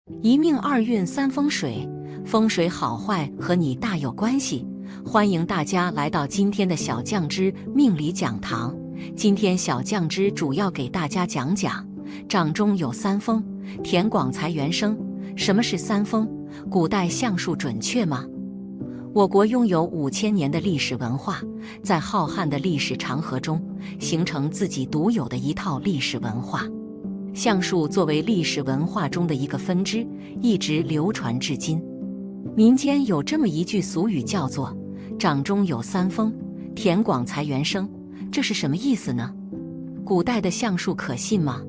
一命二运三风水，风水好坏和你大有关系。欢迎大家来到今天的小酱之命理讲堂。今天小酱之主要给大家讲讲，掌中有三风，田广财源生。什么是三风？古代相术准确吗？我国拥有5000年的历史文化，在浩瀚的历史长河中，形成自己独有的一套历史文化。相术作为历史文化中的一个分支，一直流传至今。民间有这么一句俗语，叫做“掌中有三风，田广财源生”，这是什么意思呢？古代的相术可信吗？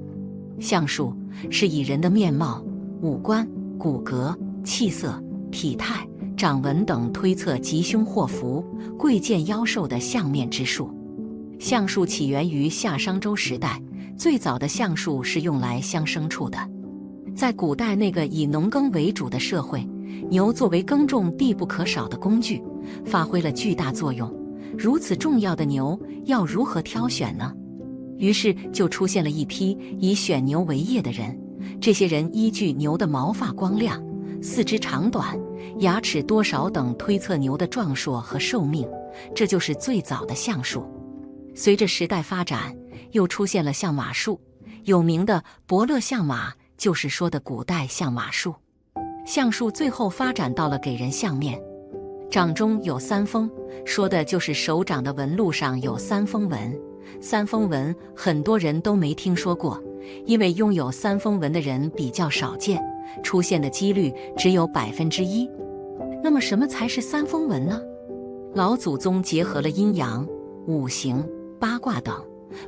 相术是以人的面貌、五官、骨骼、气色、体态、掌纹等推测吉凶祸福、贵贱妖寿的相面之术。相术起源于夏商周时代，最早的相术是用来相牲畜的。在古代那个以农耕为主的社会，牛作为耕种必不可少的工具，发挥了巨大作用。如此重要的牛，要如何挑选呢？于是就出现了一批以选牛为业的人。这些人依据牛的毛发光亮、四肢长短、牙齿多少等推测牛的壮硕和寿命，这就是最早的相术。随着时代发展，又出现了相马术，有名的伯乐相马就是说的古代相马术。相术最后发展到了给人相面。掌中有三风，说的就是手掌的纹路上有三风纹。三风纹很多人都没听说过，因为拥有三风纹的人比较少见，出现的几率只有1%。那么什么才是三风纹呢？老祖宗结合了阴阳、五行、八卦等，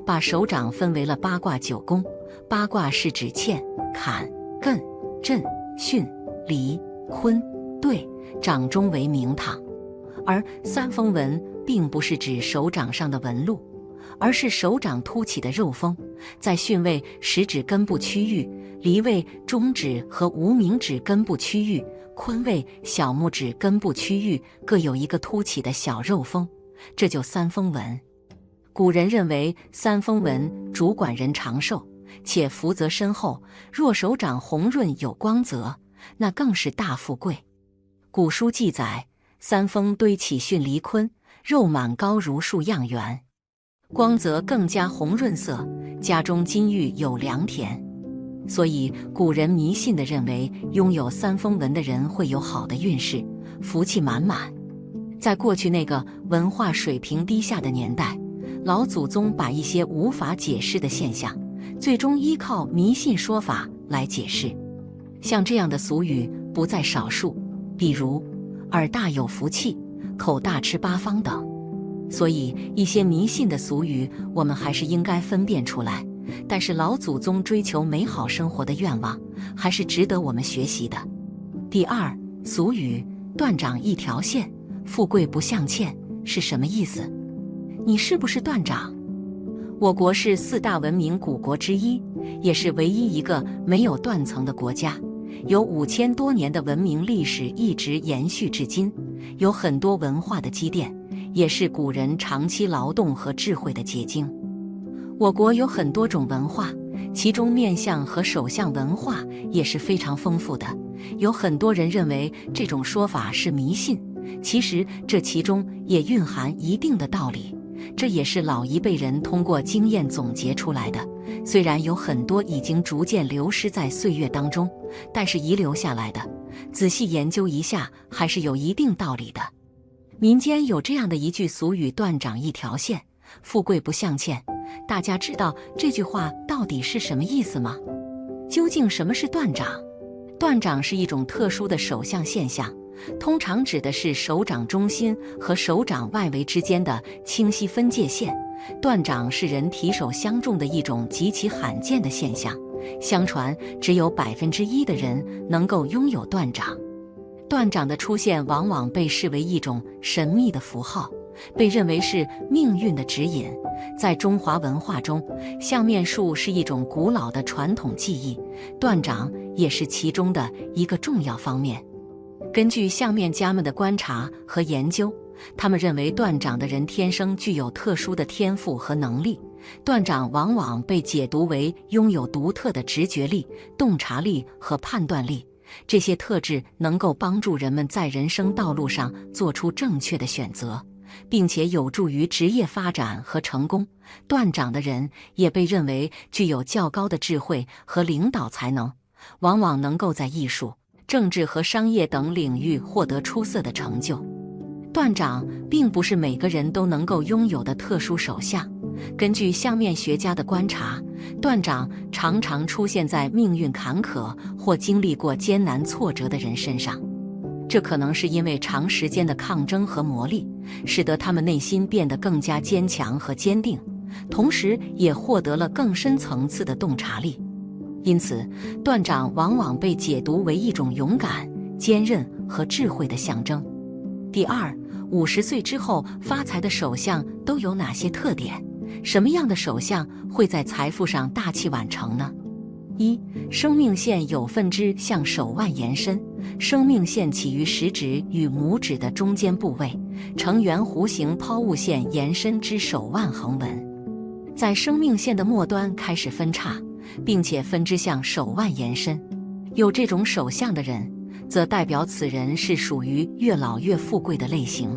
把手掌分为了八卦9宫。八卦是指乾、坎、艮、震、巽、离、坤、兑，掌中为明堂。而三风纹并不是指手掌上的纹路，而是手掌凸起的肉峰，在巽位食指根部区域，离位中指和无名指根部区域，坤位小拇指根部区域各有一个凸起的小肉峰，这就三风纹。古人认为三风纹主管人长寿，且福泽深厚，若手掌红润有光泽，那更是大富贵。古书记载，三风堆起巽离坤，肉满高如树样圆，光泽更加红润色，家中金玉有良田。所以古人迷信地认为，拥有三风纹的人会有好的运势，福气满满。在过去那个文化水平低下的年代，老祖宗把一些无法解释的现象，最终依靠迷信说法来解释。像这样的俗语不在少数，比如耳大有福气，口大吃八方等。所以一些迷信的俗语我们还是应该分辨出来，但是老祖宗追求美好生活的愿望还是值得我们学习的。第二，俗语断掌一条线，富贵不向欠是什么意思？你是不是断掌？我国是4大文明古国之一，也是唯一一个没有断层的国家，有5000多年的文明历史一直延续至今，有很多文化的积淀，也是古人长期劳动和智慧的结晶。我国有很多种文化，其中面相和手相文化也是非常丰富的。有很多人认为这种说法是迷信，其实这其中也蕴含一定的道理，这也是老一辈人通过经验总结出来的。虽然有很多已经逐渐流失在岁月当中，但是遗留下来的，仔细研究一下还是有一定道理的。民间有这样的一句俗语，断掌一条线，富贵不向欠。大家知道这句话到底是什么意思吗？究竟什么是断掌？断掌是一种特殊的手相现象，通常指的是手掌中心和手掌外围之间的清晰分界线。断掌是人体手相中的一种极其罕见的现象，相传只有1%的人能够拥有断掌。断掌的出现往往被视为一种神秘的符号，被认为是命运的指引。在中华文化中，相面术是一种古老的传统技艺，断掌也是其中的一个重要方面。根据相面家们的观察和研究，他们认为断掌的人天生具有特殊的天赋和能力，断掌往往被解读为拥有独特的直觉力、洞察力和判断力，这些特质能够帮助人们在人生道路上做出正确的选择，并且有助于职业发展和成功。断掌的人也被认为具有较高的智慧和领导才能，往往能够在艺术、政治和商业等领域获得出色的成就。断掌并不是每个人都能够拥有的特殊手相。根据相面学家的观察，断掌常常出现在命运坎坷或经历过艰难挫折的人身上。这可能是因为长时间的抗争和磨砺，使得他们内心变得更加坚强和坚定，同时也获得了更深层次的洞察力。因此，断掌往往被解读为一种勇敢、坚韧和智慧的象征。第二，50岁之后发财的手相都有哪些特点？什么样的手相会在财富上大器晚成呢？一、生命线有分支向手腕延伸，生命线起于食指与拇指的中间部位，呈圆弧形抛物线延伸至手腕横纹，在生命线的末端开始分叉，并且分支向手腕延伸。有这种手相的人，则代表此人是属于越老越富贵的类型。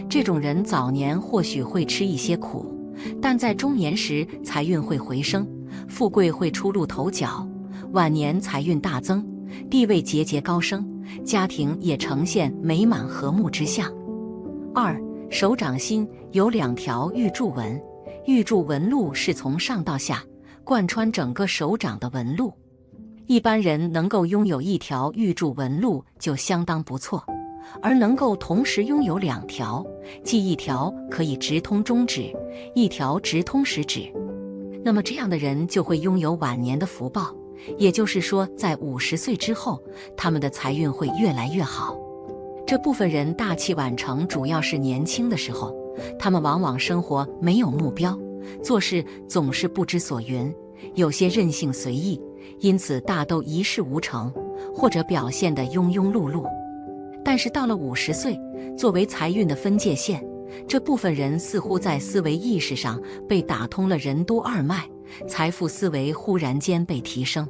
这种人早年或许会吃一些苦，但在中年时财运会回升，富贵会初露头角，晚年财运大增，地位节节高升，家庭也呈现美满和睦之象。二、手掌心有2条玉柱纹，玉柱纹路是从上到下贯穿整个手掌的纹路。一般人能够拥有1条玉柱纹路就相当不错，而能够同时拥有2条，即1条可以直通中指，1条直通食指，那么这样的人就会拥有晚年的福报。也就是说，在50岁之后，他们的财运会越来越好。这部分人大器晚成，主要是年轻的时候，他们往往生活没有目标，做事总是不知所云，有些任性随意，因此大都一事无成，或者表现得庸庸碌碌。但是到了50岁，作为财运的分界线，这部分人似乎在思维意识上被打通了任督二脉，财富思维忽然间被提升，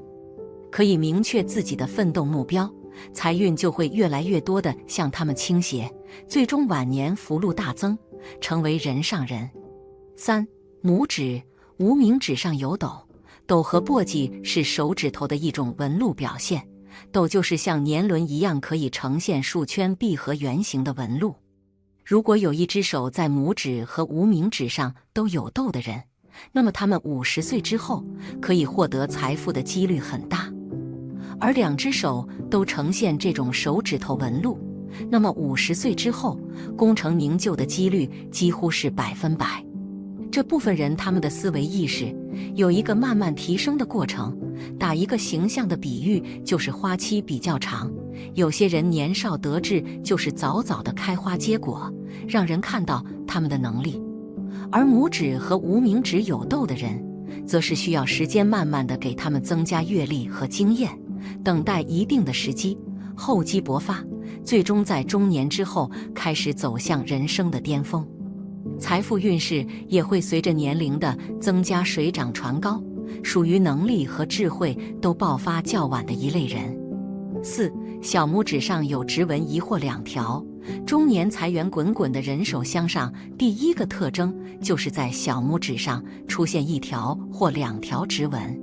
可以明确自己的奋斗目标，财运就会越来越多地向他们倾斜，最终晚年福禄大增，成为人上人。三、拇指、无名指上有斗，斗和簸箕是手指头的一种纹路表现，斗就是像年轮一样可以呈现数圈闭合圆形的纹路。如果有一只手在拇指和无名指上都有斗的人，那么他们50岁之后可以获得财富的几率很大。而2只手都呈现这种手指头纹路，那么50岁之后功成名就的几率几乎是100%。这部分人他们的思维意识有一个慢慢提升的过程，打一个形象的比喻，就是花期比较长。有些人年少得志，就是早早的开花结果，让人看到他们的能力。而拇指和无名指有斗的人，则是需要时间慢慢的给他们增加阅历和经验，等待一定的时机，厚积薄发，最终在中年之后开始走向人生的巅峰。财富运势也会随着年龄的增加水涨船高，属于能力和智慧都爆发较晚的一类人。四、小拇指上有直纹1或2条，中年财源滚滚的人手相上，第一个特征就是在小拇指上出现1条或2条直纹。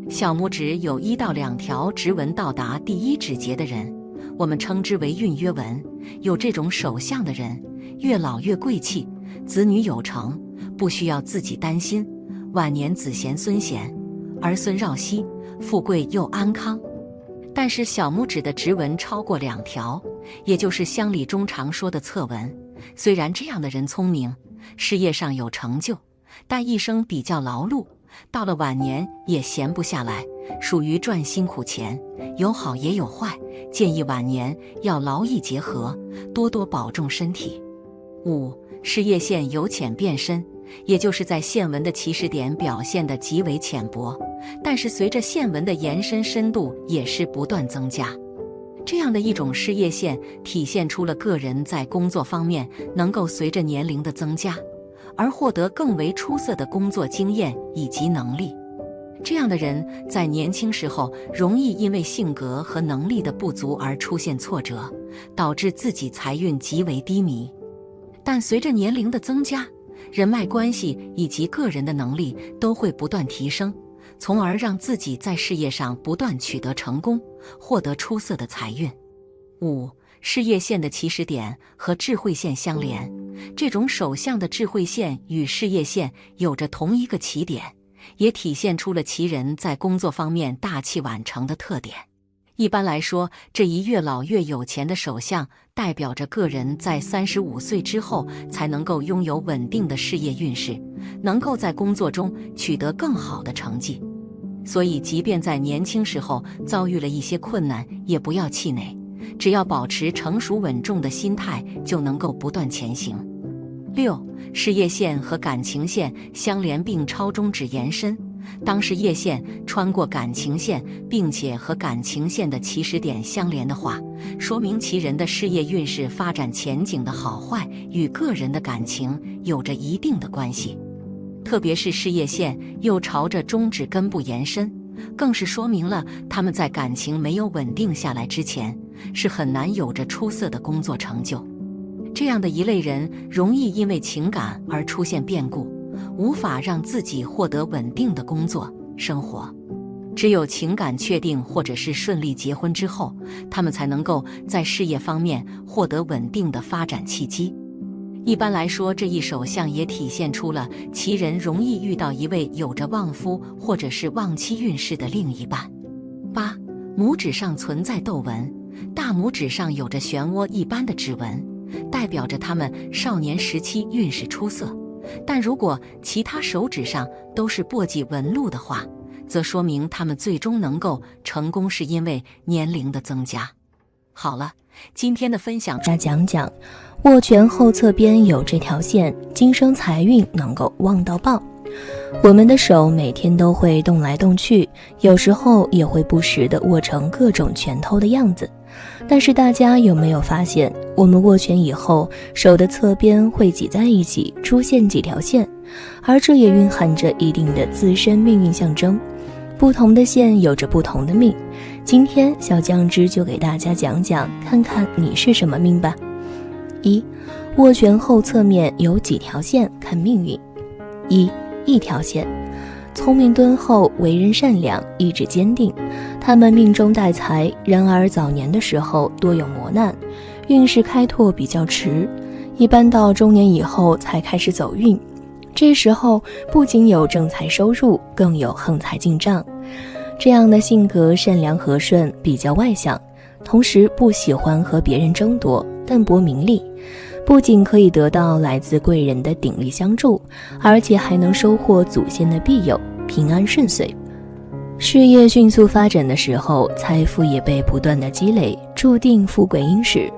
小拇指有1到2条直纹到达第1指节的人，我们称之为运约纹。有这种手相的人，越老越贵气，子女有成，不需要自己担心，晚年子贤孙贤，儿孙绕膝，富贵又安康。但是小拇指的直纹超过2条，也就是乡里中常说的侧纹，虽然这样的人聪明，事业上有成就，但一生比较劳碌，到了晚年也闲不下来，属于赚辛苦钱，有好也有坏，建议晚年要劳逸结合，多多保重身体。五、事业线由浅变深，也就是在线纹的起始点表现得极为浅薄，但是随着线纹的延伸深度也是不断增加。这样的一种事业线体现出了个人在工作方面能够随着年龄的增加而获得更为出色的工作经验以及能力。这样的人在年轻时候容易因为性格和能力的不足而出现挫折，导致自己财运极为低迷。但随着年龄的增加，人脉关系以及个人的能力都会不断提升，从而让自己在事业上不断取得成功，获得出色的财运。5. 事业线的起始点和智慧线相连，这种手相的智慧线与事业线有着同一个起点，也体现出了其人在工作方面大器晚成的特点。一般来说，这一越老越有钱的手相代表着个人在35岁之后才能够拥有稳定的事业运势，能够在工作中取得更好的成绩。所以即便在年轻时候遭遇了一些困难，也不要气馁，只要保持成熟稳重的心态，就能够不断前行。6. 事业线和感情线相连并朝中指延伸。当事业线穿过感情线，并且和感情线的起始点相连的话，说明其人的事业运势发展前景的好坏与个人的感情有着一定的关系。特别是事业线又朝着中指根部延伸，更是说明了他们在感情没有稳定下来之前，是很难有着出色的工作成就。这样的一类人容易因为情感而出现变故，无法让自己获得稳定的工作生活。只有情感确定或者是顺利结婚之后，他们才能够在事业方面获得稳定的发展契机。一般来说，这一手相也体现出了其人容易遇到一位有着旺夫或者是旺妻运势的另一半。8. 拇指上存在斗纹，大拇指上有着漩涡一般的指纹，代表着他们少年时期运势出色。但如果其他手指上都是簸箕纹路的话，则说明他们最终能够成功是因为年龄的增加。好了，今天的分享大家讲讲握拳后侧边有这条线，今生财运能够旺到爆。我们的手每天都会动来动去，有时候也会不时地握成各种拳头的样子。但是大家有没有发现，我们握拳以后，手的侧边会挤在一起，出现几条线，而这也蕴含着一定的自身命运象征。不同的线有着不同的命，今天小酱汁就给大家讲讲，看看你是什么命吧。1. 握拳后侧面有几条线看命运。一条线，聪明敦厚，为人善良，意志坚定，他们命中带财，然而早年的时候多有磨难，运势开拓比较迟，一般到中年以后才开始走运。这时候不仅有正财收入，更有横财进账。这样的性格善良和顺，比较外向，同时不喜欢和别人争夺，淡泊名利，不仅可以得到来自贵人的鼎力相助，而且还能收获祖先的庇佑，平安顺遂。事业迅速发展的时候，财富也被不断的积累，注定富贵殷实。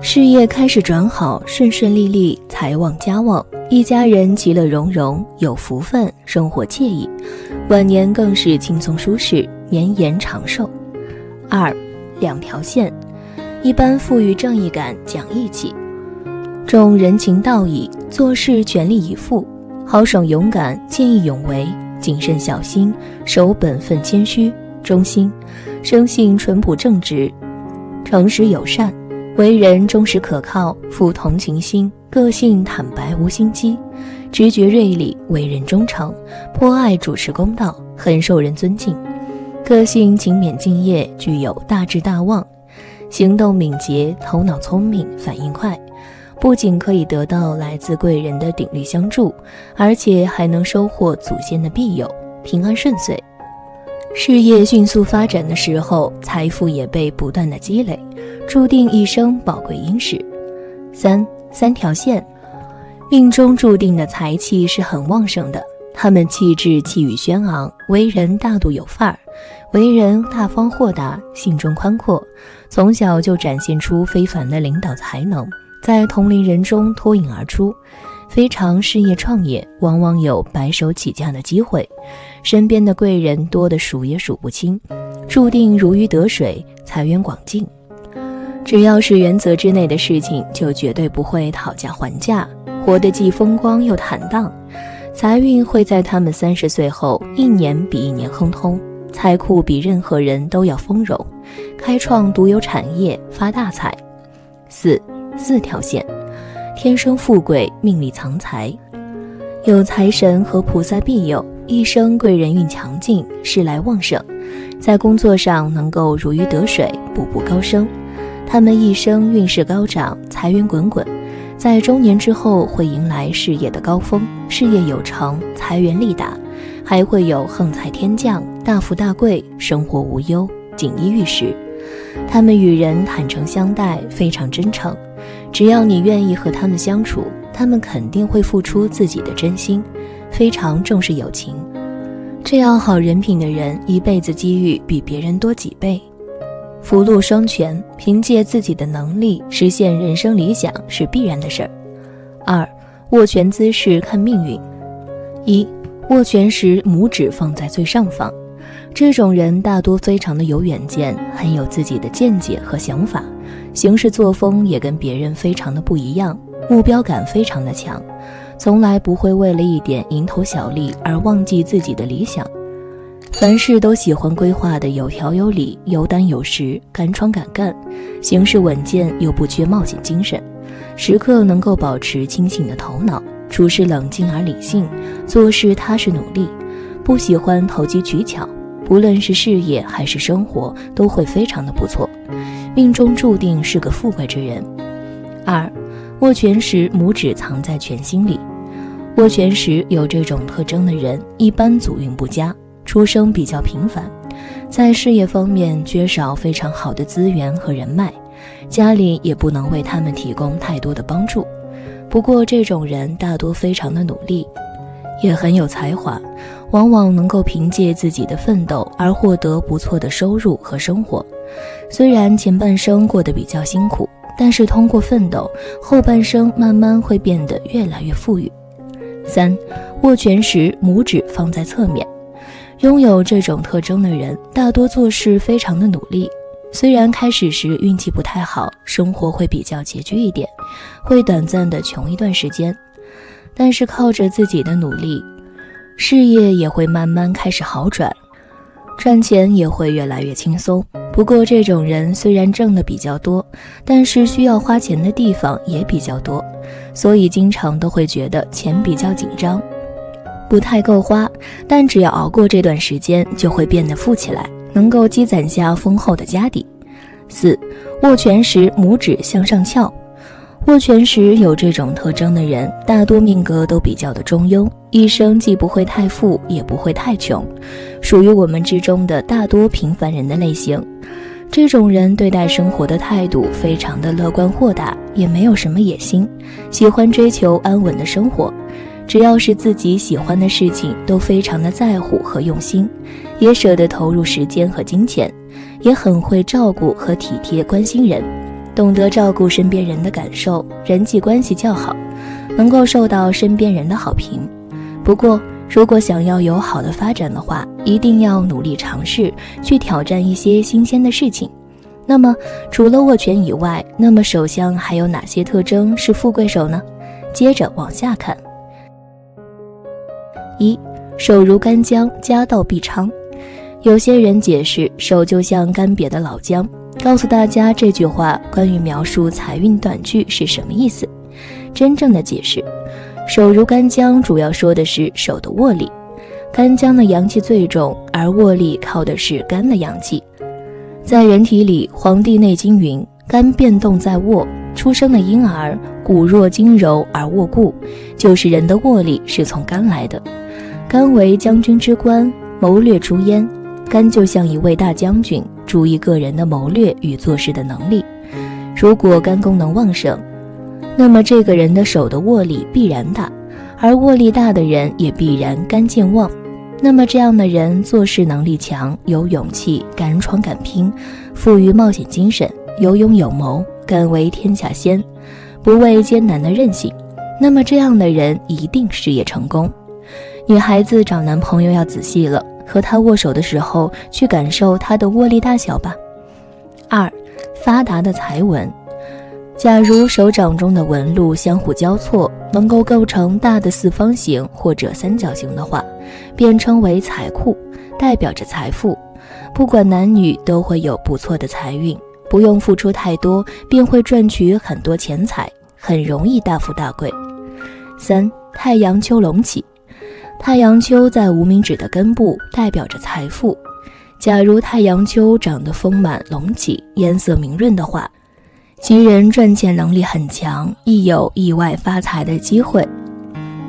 事业开始转好，顺顺利利，财旺家旺，一家人其乐融融，有福分，生活惬意，晚年更是轻松舒适，绵延长寿。2. 两条线，一般富于正义感，讲义气，重人情道义，做事全力以赴，豪爽勇敢，见义勇为，谨慎小心，守本分谦虚，忠心，生性淳朴正直，诚实友善，为人忠实可靠，富同情心，个性坦白无心机，直觉锐利，为人忠诚，颇爱主持公道，很受人尊敬，个性勤勉敬业，具有大智大望，行动敏捷，头脑聪明，反应快，不仅可以得到来自贵人的鼎力相助，而且还能收获祖先的庇佑，平安顺遂。事业迅速发展的时候，财富也被不断的积累，注定一生宝贵殷实。三条线，命中注定的财气是很旺盛的，他们气质气宇轩昂，为人大度有范儿，为人大方豁达，心中宽阔，从小就展现出非凡的领导才能，在同龄人中脱颖而出，非常事业创业，往往有白手起家的机会，身边的贵人多得数也数不清，注定如鱼得水，财源广进。只要是原则之内的事情，就绝对不会讨价还价，活得既风光又坦荡，财运会在他们30岁后一年比一年亨通，财库比任何人都要丰容，开创独有产业，发大财。四条线，天生富贵，命里藏财，有财神和菩萨庇佑，一生贵人运强劲，事来旺盛，在工作上能够如鱼得水，步步高升。他们一生运势高涨，财源滚滚，在中年之后会迎来事业的高峰，事业有成，财源力达，还会有横财天降，大富大贵，生活无忧，锦衣玉食。他们与人坦诚相待，非常真诚，只要你愿意和他们相处，他们肯定会付出自己的真心，非常重视友情。这样好人品的人，一辈子机遇比别人多几倍。福禄双全，凭借自己的能力实现人生理想是必然的事儿。2. 握拳姿势看命运。1. 握拳时拇指放在最上方，这种人大多非常的有远见，很有自己的见解和想法，行事作风也跟别人非常的不一样，目标感非常的强，从来不会为了一点蝇头小利而忘记自己的理想。凡事都喜欢规划的有条有理，有胆有识，敢闯敢干，行事稳健又不缺冒险精神，时刻能够保持清醒的头脑，处事冷静而理性，做事踏实努力，不喜欢投机取巧，不论是事业还是生活都会非常的不错，命中注定是个富贵之人。2. 握拳时拇指藏在拳心里。握拳时有这种特征的人，一般祖运不佳，出生比较平凡，在事业方面缺少非常好的资源和人脉，家里也不能为他们提供太多的帮助。不过这种人大多非常的努力，也很有才华，往往能够凭借自己的奋斗而获得不错的收入和生活。虽然前半生过得比较辛苦，但是通过奋斗，后半生慢慢会变得越来越富裕。3. 握拳时拇指放在侧面。拥有这种特征的人，大多做事非常的努力，虽然开始时运气不太好，生活会比较拮据一点，会短暂的穷一段时间，但是靠着自己的努力，事业也会慢慢开始好转，赚钱也会越来越轻松。不过这种人虽然挣的比较多，但是需要花钱的地方也比较多，所以经常都会觉得钱比较紧张，不太够花，但只要熬过这段时间，就会变得富起来，能够积攒下丰厚的家底。4. 握拳时拇指向上翘。握拳时有这种特征的人，大多命格都比较的中庸，一生既不会太富，也不会太穷，属于我们之中的大多平凡人的类型。这种人对待生活的态度非常的乐观豁达，也没有什么野心，喜欢追求安稳的生活，只要是自己喜欢的事情都非常的在乎和用心，也舍得投入时间和金钱，也很会照顾和体贴关心人，懂得照顾身边人的感受，人际关系较好，能够受到身边人的好评。不过如果想要有好的发展的话，一定要努力尝试去挑战一些新鲜的事情。那么除了握拳以外，那么手相还有哪些特征是富贵手呢？接着往下看。1. 手如干姜，家道必昌。有些人解释手就像干瘪的老姜，告诉大家这句话关于描述财运短句是什么意思。真正的解释，手如干姜主要说的是手的握力，干姜的阳气最重，而握力靠的是肝的阳气。在人体里，《黄帝内经》云，肝变动在握，出生的婴儿骨弱筋柔而握固，就是人的握力是从肝来的。肝为将军之官，谋略出焉，肝就像一位大将军，注意个人的谋略与做事的能力。如果肝功能旺盛，那么这个人的手的握力必然大，而握力大的人也必然肝健旺。那么这样的人做事能力强，有勇气，敢闯敢拼，富于冒险精神，有勇有谋，敢为天下先，不畏艰难的韧性。那么这样的人一定事业成功。女孩子找男朋友要仔细了，和他握手的时候去感受他的握力大小吧。2. 发达的财纹。假如手掌中的纹路相互交错，能够构成大的四方形或者三角形的话，便称为财库，代表着财富。不管男女都会有不错的财运，不用付出太多，便会赚取很多钱财，很容易大富大贵。3. 太阳丘隆起。太阳丘在无名指的根部，代表着财富。假如太阳丘长得丰满隆起，颜色明润的话，其人赚钱能力很强，亦有意外发财的机会，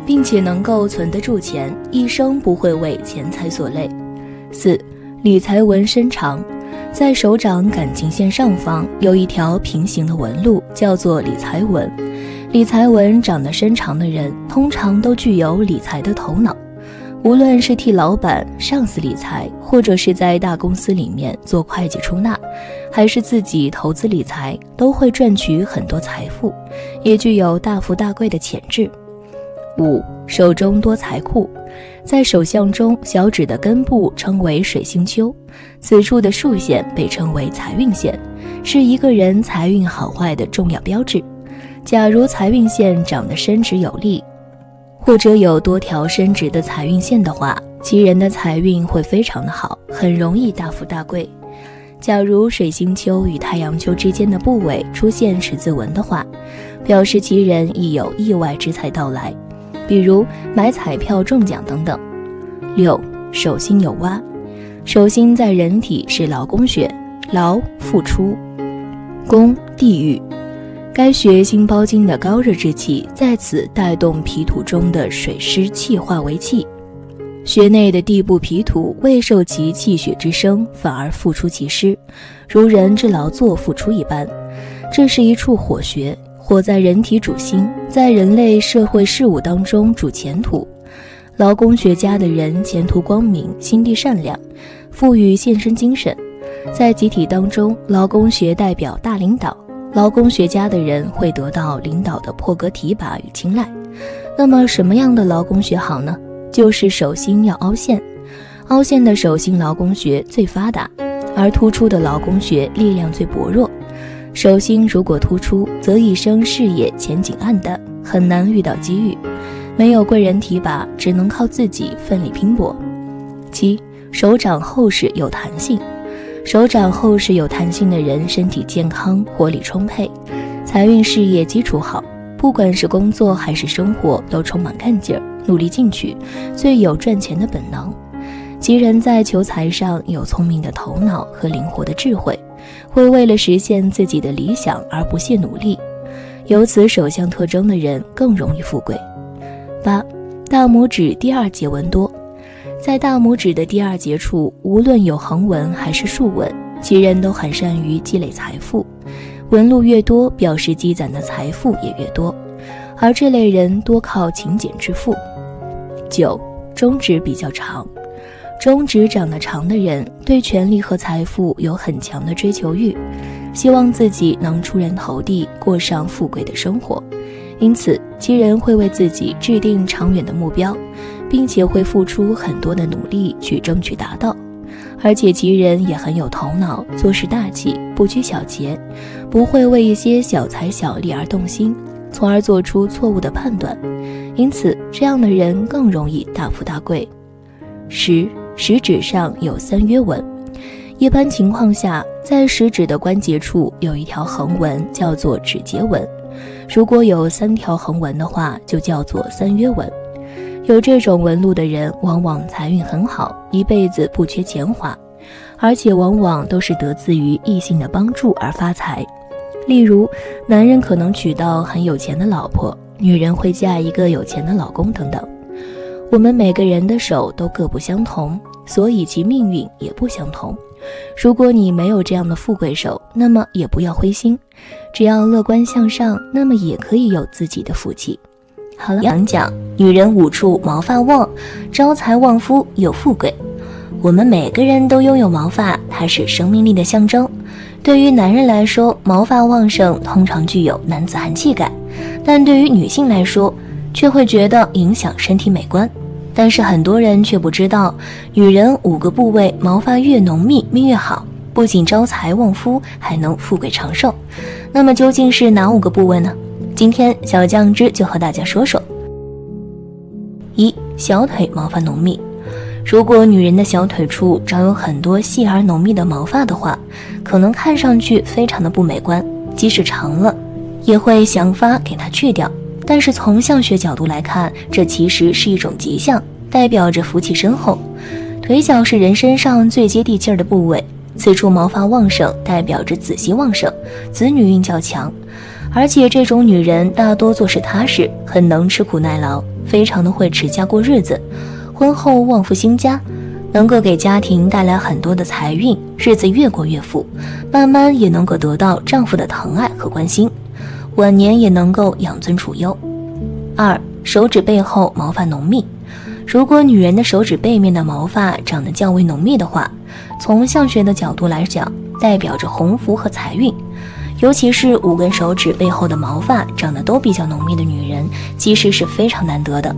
并且能够存得住钱，一生不会为钱财所累。4. 理财纹伸长。在手掌感情线上方有一条平行的纹路，叫做理财纹。理财纹长得伸长的人，通常都具有理财的头脑，无论是替老板、上司理财，或者是在大公司里面做会计出纳，还是自己投资理财，都会赚取很多财富，也具有大富大贵的潜质。5. 手中多财库。在手相中，小指的根部称为水星丘，此处的竖线被称为财运线，是一个人财运好坏的重要标志。假如财运线长得伸直有力，或者有多条伸直的财运线的话，其人的财运会非常的好，很容易大富大贵。假如水星丘与太阳丘之间的部位出现十字纹的话，表示其人亦有意外之财到来，比如买彩票中奖等等。6. 手心有洼。手心在人体是劳宫穴，劳付出，宫地狱。该穴心包经的高热之气在此带动皮土中的水湿气化为气，穴内的地部皮土未受其气血之生，反而付出其湿，如人之劳作付出一般。这是一处火穴，火在人体主心，在人类社会事务当中主前途。劳宫学家的人前途光明，心地善良，富于献身精神。在集体当中，劳宫学代表大领导，劳宫学家的人会得到领导的破格提拔与青睐。那么什么样的劳宫学好呢？就是手心要凹陷，凹陷的手心劳宫穴最发达，而突出的劳宫穴力量最薄弱。手心如果突出，则一生事业前景暗淡，很难遇到机遇，没有贵人提拔，只能靠自己奋力拼搏。7. 手掌厚实有弹性。手掌厚实有弹性的人，身体健康，活力充沛，财运事业基础好，不管是工作还是生活都充满干劲儿，努力进取，最有赚钱的本能。其人在求财上有聪明的头脑和灵活的智慧，会为了实现自己的理想而不懈努力。有此手相特征的人更容易富贵。8. 大拇指第二节纹多。在大拇指的第二节处，无论有横纹还是竖纹，其人都很善于积累财富，纹路越多，表示积攒的财富也越多，而这类人多靠勤俭致富。9. 中指比较长。中指长得长的人，对权力和财富有很强的追求欲，希望自己能出人头地，过上富贵的生活，因此其人会为自己制定长远的目标，并且会付出很多的努力去争取达到。而且其人也很有头脑，做事大气，不拘小节，不会为一些小财小利而动心，从而做出错误的判断，因此这样的人更容易大富大贵。10. 食指上有3约纹。一般情况下，在食指的关节处有一条横纹，叫做指节纹，如果有3条横纹的话，就叫做3约纹。有这种纹路的人，往往财运很好，一辈子不缺钱花，而且往往都是得自于异性的帮助而发财。例如，男人可能娶到很有钱的老婆，女人会嫁一个有钱的老公等等。我们每个人的手都各不相同，所以其命运也不相同。如果你没有这样的富贵手，那么也不要灰心，只要乐观向上，那么也可以有自己的福气。好了，讲女人5处毛发旺，招财旺夫有富贵。我们每个人都拥有毛发，它是生命力的象征。对于男人来说，毛发旺盛通常具有男子汉气概，但对于女性来说，却会觉得影响身体美观。但是很多人却不知道，女人5个部位毛发越浓密，命越好。不仅招财旺夫，还能富贵长寿。那么究竟是哪5个部位呢？今天小酱汁就和大家说说。1. 小腿毛发浓密。如果女人的小腿处长有很多细而浓密的毛发的话，可能看上去非常的不美观，即使长了也会想法给它去掉。但是从相学角度来看，这其实是一种吉象，代表着福气深厚。腿脚是人身上最接地气儿的部位，此处毛发旺盛，代表着子息旺盛，子女运较强。而且这种女人大多做事踏实，很能吃苦耐劳，非常的会持家过日子。婚后旺夫兴家，能够给家庭带来很多的财运，日子越过越富，慢慢也能够得到丈夫的疼爱和关心，晚年也能够养尊处优。2. 手指背后毛发浓密。如果女人的手指背面的毛发长得较为浓密的话，从相学的角度来讲，代表着鸿福和财运。尤其是5根手指背后的毛发长得都比较浓密的女人，其实是非常难得的。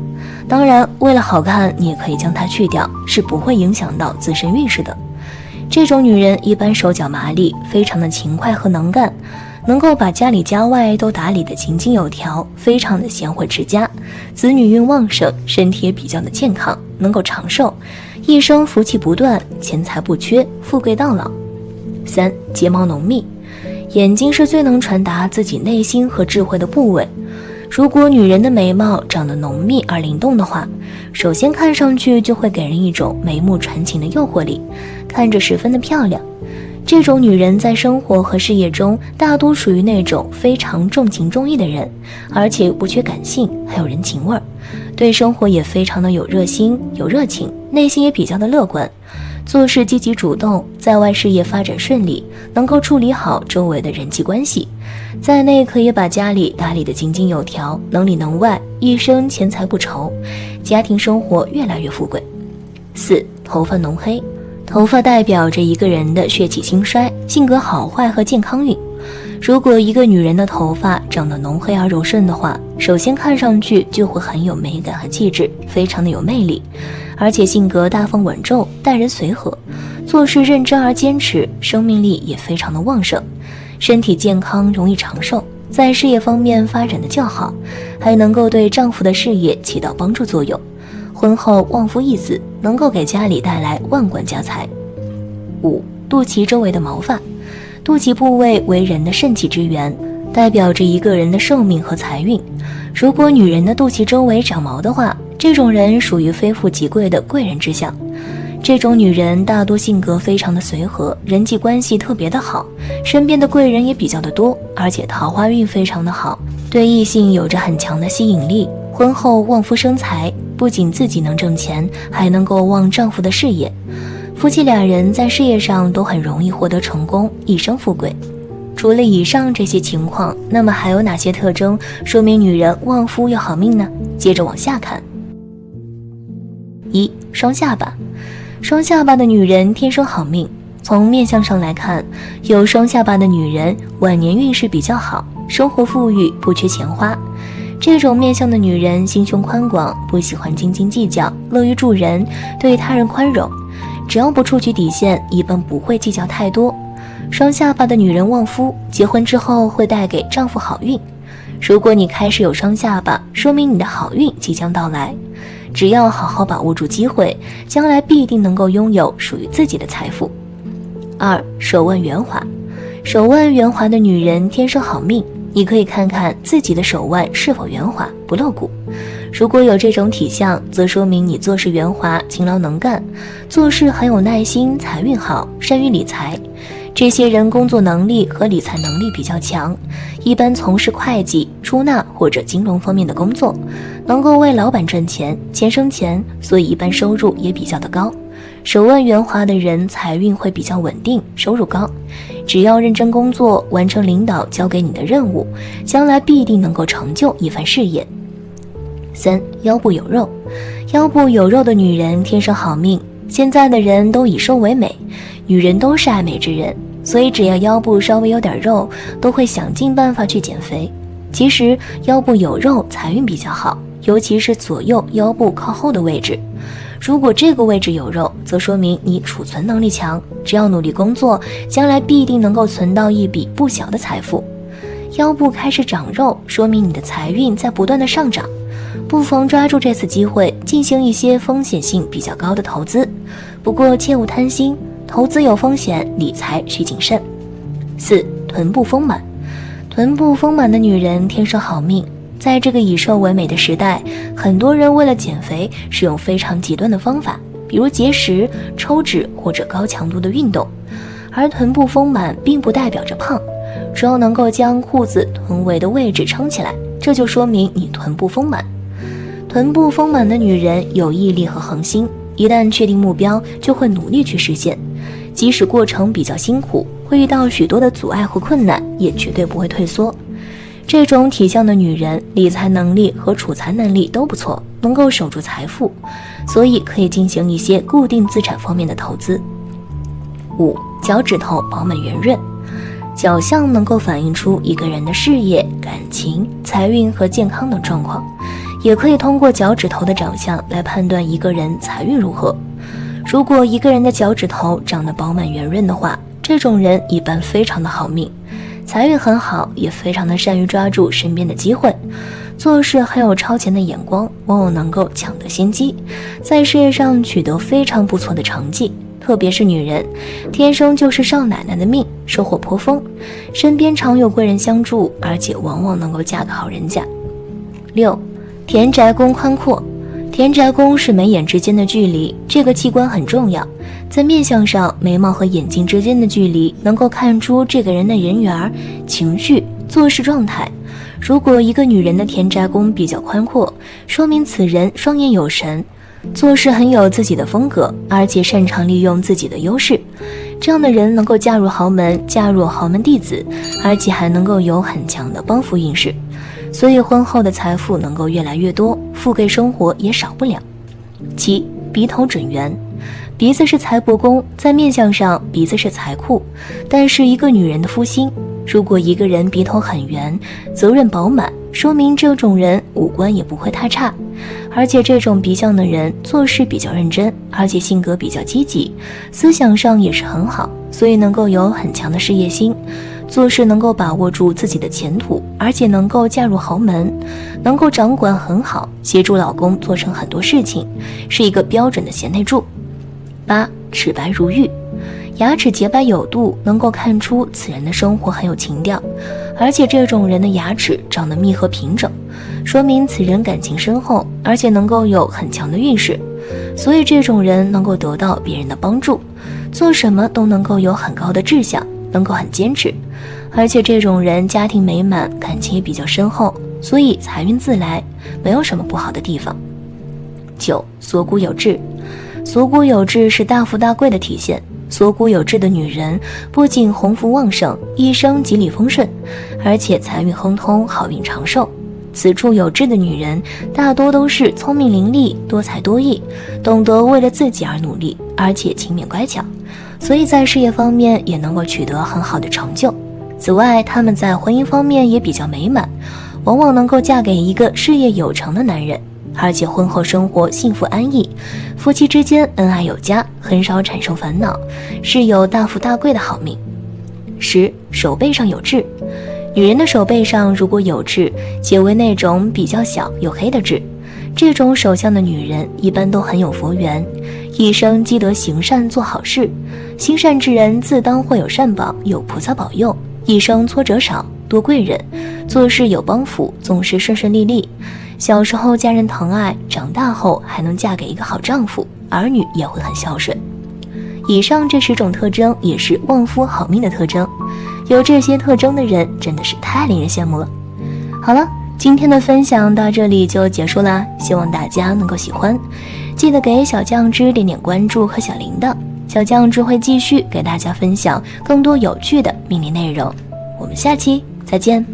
当然，为了好看，你也可以将它去掉，是不会影响到自身运势的。这种女人一般手脚麻利，非常的勤快和能干，能够把家里家外都打理得井井有条，非常的贤惠持家，子女运旺盛，身体也比较的健康，能够长寿，一生福气不断，钱财不缺，富贵到老。3. 睫毛浓密。眼睛是最能传达自己内心和智慧的部位。如果女人的眉毛长得浓密而灵动的话，首先看上去就会给人一种眉目传情的诱惑力，看着十分的漂亮。这种女人在生活和事业中大多属于那种非常重情重义的人，而且不缺感性，还有人情味儿，对生活也非常的有热心有热情，内心也比较的乐观，做事积极主动，在外事业发展顺利，能够处理好周围的人际关系，在内可以把家里打理得井井有条，能里能外，一生钱财不愁，家庭生活越来越富贵。4. 头发浓黑。头发代表着一个人的血气兴衰、性格好坏和健康运。如果一个女人的头发长得浓黑而柔顺的话，首先看上去就会很有美感和气质，非常的有魅力，而且性格大方稳重，待人随和，做事认真而坚持，生命力也非常的旺盛，身体健康，容易长寿，在事业方面发展的较好，还能够对丈夫的事业起到帮助作用。婚后旺夫益子，能够给家里带来万贯家财。5. 肚脐周围的毛发。肚脐部位为人的肾气之源，代表着一个人的寿命和财运。如果女人的肚脐周围长毛的话，这种人属于非富即贵的贵人之相。这种女人大多性格非常的随和，人际关系特别的好，身边的贵人也比较的多，而且桃花运非常的好，对异性有着很强的吸引力。婚后旺夫生财，不仅自己能挣钱，还能够旺丈夫的事业，夫妻俩人在事业上都很容易获得成功，一生富贵。除了以上这些情况，那么还有哪些特征说明女人旺夫又好命呢？接着往下看。1. 双下巴。双下巴的女人天生好命。从面相上来看，有双下巴的女人晚年运势比较好，生活富裕，不缺钱花。这种面相的女人心胸宽广，不喜欢斤斤计较，乐于助人，对他人宽容，只要不触及底线，一般不会计较太多。双下巴的女人旺夫，结婚之后会带给丈夫好运。如果你开始有双下巴，说明你的好运即将到来，只要好好把握住机会，将来必定能够拥有属于自己的财富。2. 手腕圆滑。手腕圆滑的女人天生好命，你可以看看自己的手腕是否圆滑，不露骨。如果有这种体相，则说明你做事圆滑，勤劳能干，做事很有耐心，财运好，善于理财。这些人工作能力和理财能力比较强，一般从事会计、出纳或者金融方面的工作，能够为老板赚钱，钱生钱，所以一般收入也比较的高。手腕圆滑的人财运会比较稳定，收入高，只要认真工作，完成领导交给你的任务，将来必定能够成就一番事业。3. 腰部有肉。腰部有肉的女人天生好命。现在的人都以瘦为美，女人都是爱美之人，所以只要腰部稍微有点肉，都会想尽办法去减肥。其实腰部有肉财运比较好，尤其是左右腰部靠后的位置。如果这个位置有肉，则说明你储存能力强，只要努力工作，将来必定能够存到一笔不小的财富。腰部开始长肉，说明你的财运在不断的上涨，不妨抓住这次机会，进行一些风险性比较高的投资。不过切勿贪心，投资有风险，理财需谨慎。4. 臀部丰满。臀部丰满的女人天生好命。在这个以瘦为美的时代，很多人为了减肥使用非常极端的方法，比如节食、抽脂或者高强度的运动。而臀部丰满并不代表着胖，只要能够将裤子臀围的位置撑起来，这就说明你臀部丰满。臀部丰满的女人有毅力和恒心，一旦确定目标就会努力去实现，即使过程比较辛苦，会遇到许多的阻碍和困难，也绝对不会退缩。这种体相的女人，理财能力和储财能力都不错，能够守住财富，所以可以进行一些固定资产方面的投资。5. 脚趾头饱满圆润。脚相能够反映出一个人的事业、感情、财运和健康等状况，也可以通过脚趾头的长相来判断一个人财运如何。如果一个人的脚趾头长得饱满圆润的话，这种人一般非常的好命，财运很好，也非常的善于抓住身边的机会，做事很有超前的眼光，往往能够抢得先机，在事业上取得非常不错的成绩。特别是女人，天生就是少奶奶的命，收获颇丰，身边常有贵人相助，而且往往能够嫁个好人家。6. 田宅宫宽阔。田宅宫是眉眼之间的距离，这个器官很重要。在面相上，眉毛和眼睛之间的距离能够看出这个人的人缘、情绪、做事状态。如果一个女人的田宅宫比较宽阔，说明此人双眼有神，做事很有自己的风格，而且擅长利用自己的优势。这样的人能够嫁入豪门，嫁入豪门弟子，而且还能够有很强的帮扶运势，所以婚后的财富能够越来越多，富贵生活也少不了。7. 鼻头准圆。鼻子是财帛宫，在面相上鼻子是财库，但是一个女人的夫星。如果一个人鼻头很圆，责任饱满，说明这种人五官也不会太差，而且这种鼻相的人做事比较认真，而且性格比较积极，思想上也是很好，所以能够有很强的事业心，做事能够把握住自己的前途，而且能够嫁入豪门，能够掌管很好，协助老公做成很多事情，是一个标准的贤内助。8. 齿白如玉。牙齿洁白有度，能够看出此人的生活很有情调，而且这种人的牙齿长得密合平整，说明此人感情深厚，而且能够有很强的运势，所以这种人能够得到别人的帮助，做什么都能够有很高的志向，能够很坚持，而且这种人家庭美满，感情也比较深厚，所以财运自来，没有什么不好的地方。9. 锁骨有痣。锁骨有痣是大富大贵的体现，锁骨有痣的女人不仅鸿福旺盛，一生吉利丰顺，而且财运亨通，好运长寿。此处有痣的女人大多都是聪明伶俐，多才多艺，懂得为了自己而努力，而且勤勉乖巧，所以在事业方面也能够取得很好的成就。此外，她们在婚姻方面也比较美满，往往能够嫁给一个事业有成的男人，而且婚后生活幸福安逸，夫妻之间恩爱有加，很少产生烦恼，是有大富大贵的好命。10. 手背上有痣。女人的手背上如果有痣，且为那种比较小又黑的痣，这种手相的女人一般都很有佛缘，一生积德行善做好事，心善之人自当会有善报，有菩萨保佑，一生挫折少，多贵人，做事有帮扶，总是顺顺利利。小时候家人疼爱，长大后还能嫁给一个好丈夫，儿女也会很孝顺。以上这10种特征也是旺夫好命的特征，有这些特征的人真的是太令人羡慕了。好了，今天的分享到这里就结束啦，希望大家能够喜欢，记得给小酱汁点点关注和小铃铛，小酱汁会继续给大家分享更多有趣的命理内容，我们下期再见。